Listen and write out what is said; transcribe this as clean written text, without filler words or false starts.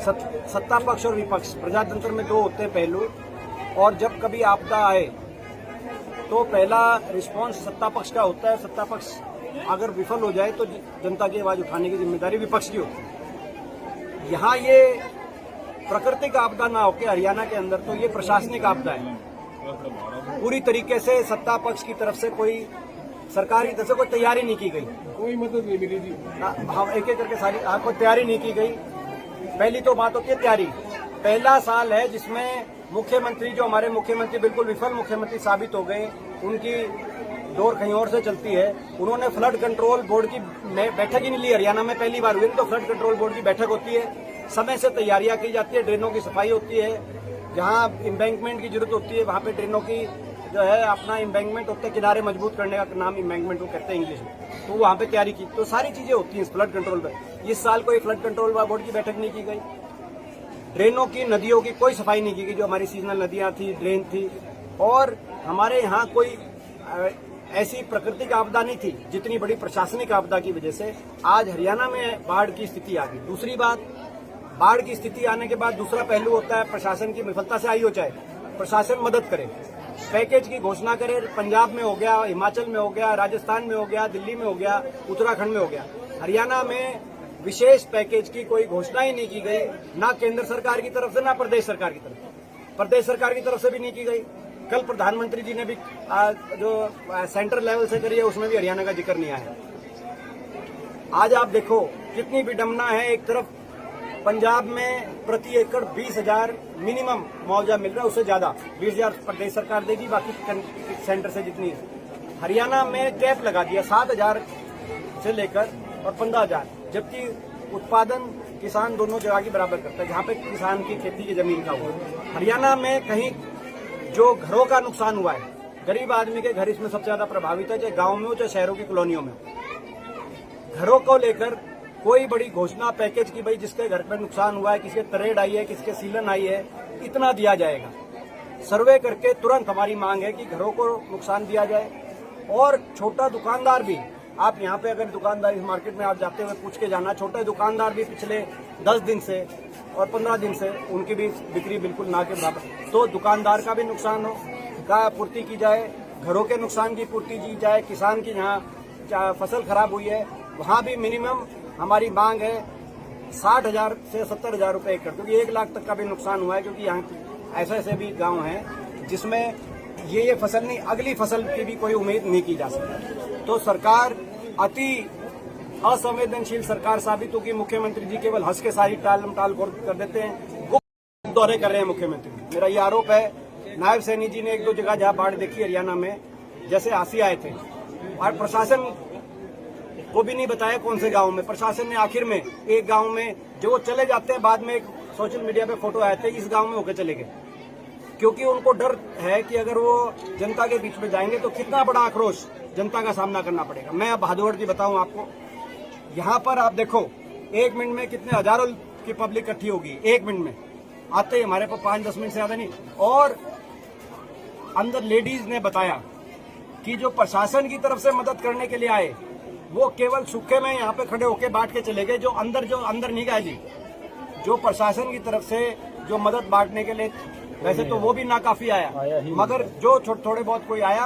सत्ता पक्ष और विपक्ष, प्रजातंत्र में दो होते हैं पहलू, और जब कभी आपदा आए तो पहला रिस्पांस सत्ता पक्ष का होता है। सत्ता पक्ष अगर विफल हो जाए तो जनता की आवाज उठाने की जिम्मेदारी विपक्ष की होती है। यहाँ ये प्राकृतिक आपदा ना होकर हरियाणा के अंदर तो ये प्रशासनिक आपदा है। पूरी तरीके से सत्ता पक्ष की तरफ से कोई सरकार की तरफ से कोई तैयारी नहीं की गई, कोई मदद नहीं मिली थी। हाँ, एक एक करके सारी आपको तैयारी नहीं की गई। पहली तो बात होती है तैयारी। पहला साल है जिसमें मुख्यमंत्री, जो हमारे मुख्यमंत्री बिल्कुल विफल मुख्यमंत्री साबित हो गए, उनकी डोर कहीं और से चलती है। उन्होंने फ्लड कंट्रोल बोर्ड की बैठक ही नहीं ली। हरियाणा में पहली बार हुई तो फ्लड कंट्रोल बोर्ड की बैठक होती है, समय से तैयारियां की जाती है, ड्रेनों की सफाई होती है, जहां एम्बैंकमेंट की जरूरत होती है वहां पे ड्रेनों की जो है अपना एम्बैंकमेंट होता है, किनारे मजबूत करने का नाम एम्बैंकमेंट वो कहते हैं इंग्लिश में, तो वहां पे तैयारी की। तो सारी चीजें होती हैं फ्लड कंट्रोल पर। इस साल कोई फ्लड कंट्रोल बोर्ड की बैठक नहीं की गई। ड्रेनों की, नदियों की कोई सफाई नहीं की गई, जो हमारी सीजनल नदियां थी, ड्रेन थी। और हमारे यहाँ कोई ऐसी प्राकृतिक आपदा नहीं थी जितनी बड़ी प्रशासनिक आपदा की वजह से आज हरियाणा में बाढ़ की स्थिति आ गई। दूसरी बात, बाढ़ की स्थिति आने के बाद दूसरा पहलू होता है प्रशासन की विफलता से आई हो चाहे, प्रशासन मदद करे, पैकेज की घोषणा करे। पंजाब में हो गया, हिमाचल में हो गया, राजस्थान में हो गया, दिल्ली में हो गया, उत्तराखंड में हो गया। हरियाणा में विशेष पैकेज की कोई घोषणा ही नहीं की गई, ना केंद्र सरकार की तरफ से ना प्रदेश सरकार की तरफ से। प्रदेश सरकार की तरफ से भी नहीं की गई। कल प्रधानमंत्री जी ने भी जो सेंट्रल लेवल से करी है उसमें भी हरियाणा का जिक्र नहीं आया। आज आप देखो कितनी विडंबना है। एक तरफ पंजाब में प्रति एकड़ 20,000 मिनिमम मुआवजा मिल रहा है, उससे ज्यादा 20,000 प्रदेश सरकार देगी, बाकी सेंटर से जितनी है। हरियाणा में कैप लगा दिया 7,000 से लेकर और 15,000, जबकि उत्पादन किसान दोनों जगह की बराबर करता है, जहां पे किसान की खेती की जमीन का हुआ। हरियाणा में कहीं जो घरों का नुकसान हुआ है, गरीब आदमी के घर इसमें सबसे ज्यादा प्रभावित है, चाहे गांव में हो चाहे शहरों की कॉलोनियों में हो। घरों को लेकर कोई बड़ी घोषणा पैकेज की, भाई जिसके घर में नुकसान हुआ है, किसके तरेड़ आई है, किसके सीलन आई है, इतना दिया जाएगा। सर्वे करके तुरंत हमारी मांग है कि घरों को नुकसान दिया जाए। और छोटा दुकानदार भी, आप यहाँ पे अगर दुकानदार इस मार्केट में आप जाते हुए पूछ के जाना, छोटे दुकानदार भी पिछले 10 दिन से और 15 दिन से उनकी भी बिक्री बिल्कुल ना के बराबर। तो दुकानदार का भी नुकसान हो का पूर्ति की जाए, घरों के नुकसान की पूर्ति की जाए। किसान की जहाँ फसल खराब हुई है वहाँ भी मिनिमम हमारी मांग है 60,000 से 70,000 रुपए एकड़, क्योंकि 1 लाख तक का भी नुकसान हुआ है। क्योंकि यहाँ ऐसे ऐसे भी गाँव हैं जिसमें ये फसल नहीं, अगली फसल की भी कोई उम्मीद नहीं की जा सकती। तो सरकार अति असंवेदनशील सरकार साबित होगी। मुख्यमंत्री जी केवल हंस के सारी टाल कर देते हैं, गुप्त दौरे कर रहे हैं मुख्यमंत्री। मेरा ये आरोप है। नायब सैनी जी ने 1-2 जगह जहां बाढ़ देखी हरियाणा में, जैसे आसी आए थे और प्रशासन को भी नहीं बताया कौन से गांव में। प्रशासन ने आखिर में एक गांव में जो वो चले जाते हैं, बाद में एक सोशल मीडिया पे फोटो आए थे, इस गांव में होकर चले गए, क्योंकि उनको डर है कि अगर वो जनता के बीच में जाएंगे तो कितना बड़ा आक्रोश जनता का सामना करना पड़ेगा। मैं अब भादौड़ की बताऊं आपको, यहाँ पर आप देखो 1 मिनट में कितने हजारों की पब्लिक इकट्ठी होगी। 1 मिनट में आते ही हमारे पास 5-10 मिनट से ज्यादा नहीं। और अंदर लेडीज ने बताया कि जो प्रशासन की तरफ से मदद करने के लिए आए वो केवल सूखे में यहाँ पे खड़े होके बांट के चले गए। जो अंदर नहीं गए जी, जो प्रशासन की तरफ से जो मदद बांटने के लिए, वैसे तो वो भी नाकाफी आया, मगर जो थोड़े बहुत कोई आया